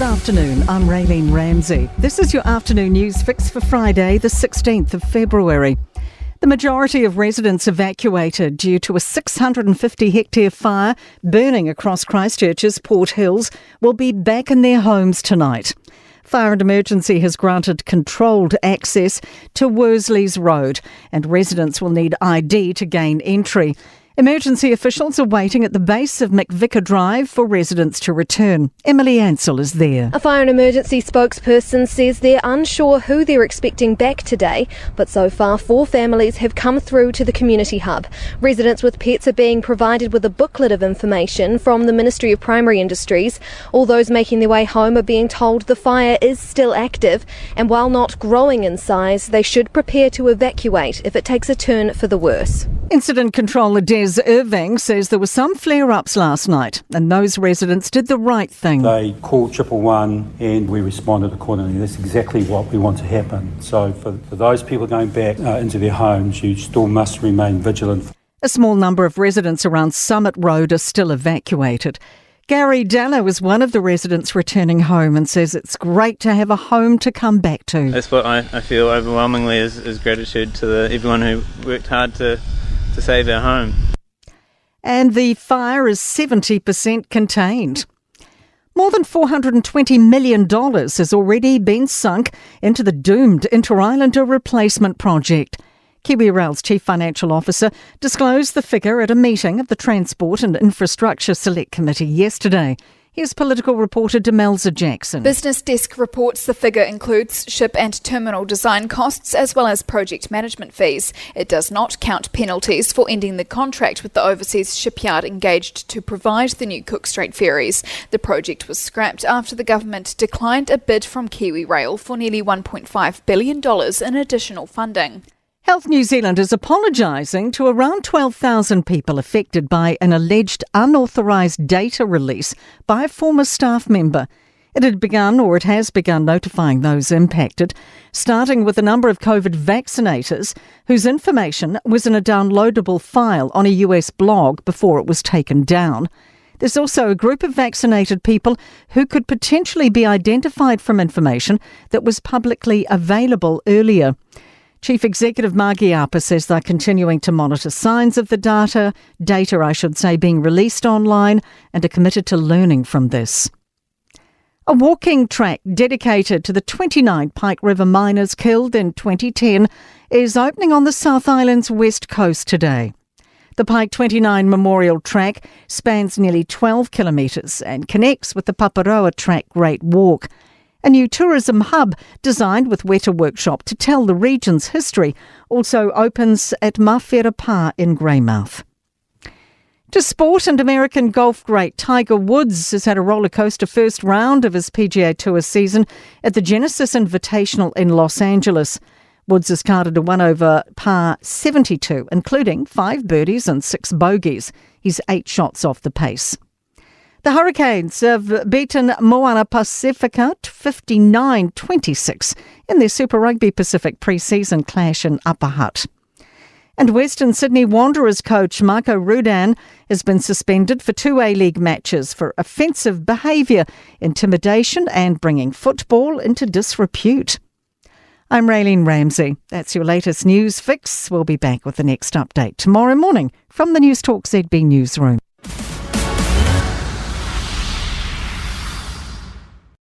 Good afternoon, I'm Raylene Ramsey. This is your afternoon news fix for Friday, the 16th of February. The majority of residents evacuated due to a 650-hectare fire burning across Christchurch's Port Hills will be back in their homes tonight. Fire and Emergency has granted controlled access to Worsleys Road, and residents will need ID to gain entry. Emergency officials are waiting at the base of McVicar Drive for residents to return. Emily Ansell is there. A fire and emergency spokesperson says they're unsure who they're expecting back today, but so far 4 families have come through to the community hub. Residents with pets are being provided with a booklet of information from the Ministry of Primary Industries. All those making their way home are being told the fire is still active, and while not growing in size, they should prepare to evacuate if it takes a turn for the worse. Incident controller Des Irving says there were some flare-ups last night and those residents did the right thing. They called 111 and we responded accordingly. That's exactly what we want to happen. So for those people going back into their homes, you still must remain vigilant. A small number of residents around Summit Road are still evacuated. Gary Dallow is one of the residents returning home and says it's great to have a home to come back to. That's what I feel overwhelmingly is gratitude to everyone who worked hard to save our home. And the fire is 70% contained. More than $420 million has already been sunk into the doomed Inter-Islander replacement project. KiwiRail's Chief Financial Officer disclosed the figure at a meeting of the Transport and Infrastructure Select Committee yesterday. Here's political reporter Demelza Jackson. Business Desk reports the figure includes ship and terminal design costs as well as project management fees. It does not count penalties for ending the contract with the overseas shipyard engaged to provide the new Cook Strait ferries. The project was scrapped after the government declined a bid from KiwiRail for nearly $1.5 billion in additional funding. Health New Zealand is apologising to around 12,000 people affected by an alleged unauthorised data release by a former staff member. It has begun notifying those impacted, starting with a number of COVID vaccinators whose information was in a downloadable file on a US blog before it was taken down. There's also a group of vaccinated people who could potentially be identified from information that was publicly available earlier. Chief Executive Margie Apa says they're continuing to monitor signs of the data being released online and are committed to learning from this. A walking track dedicated to the 29 Pike River miners killed in 2010 is opening on the South Island's west coast today. The Pike 29 Memorial Track spans nearly 12 kilometres and connects with the Paparoa Track Great Walk. A new tourism hub designed with Weta Workshop to tell the region's history also opens at Mawhera Pa in Greymouth. To sport, and American golf great Tiger Woods has had a rollercoaster first round of his PGA Tour season at the Genesis Invitational in Los Angeles. Woods has carded a 1 over par 72, including 5 birdies and 6 bogeys. He's 8 shots off the pace. The Hurricanes have beaten Moana Pacifica 59-26 in their Super Rugby Pacific pre-season clash in Upper Hutt. And Western Sydney Wanderers coach Marco Rudan has been suspended for 2 A-League matches for offensive behaviour, intimidation and bringing football into disrepute. I'm Raylene Ramsey. That's your latest news fix. We'll be back with the next update tomorrow morning from the Newstalk ZB newsroom.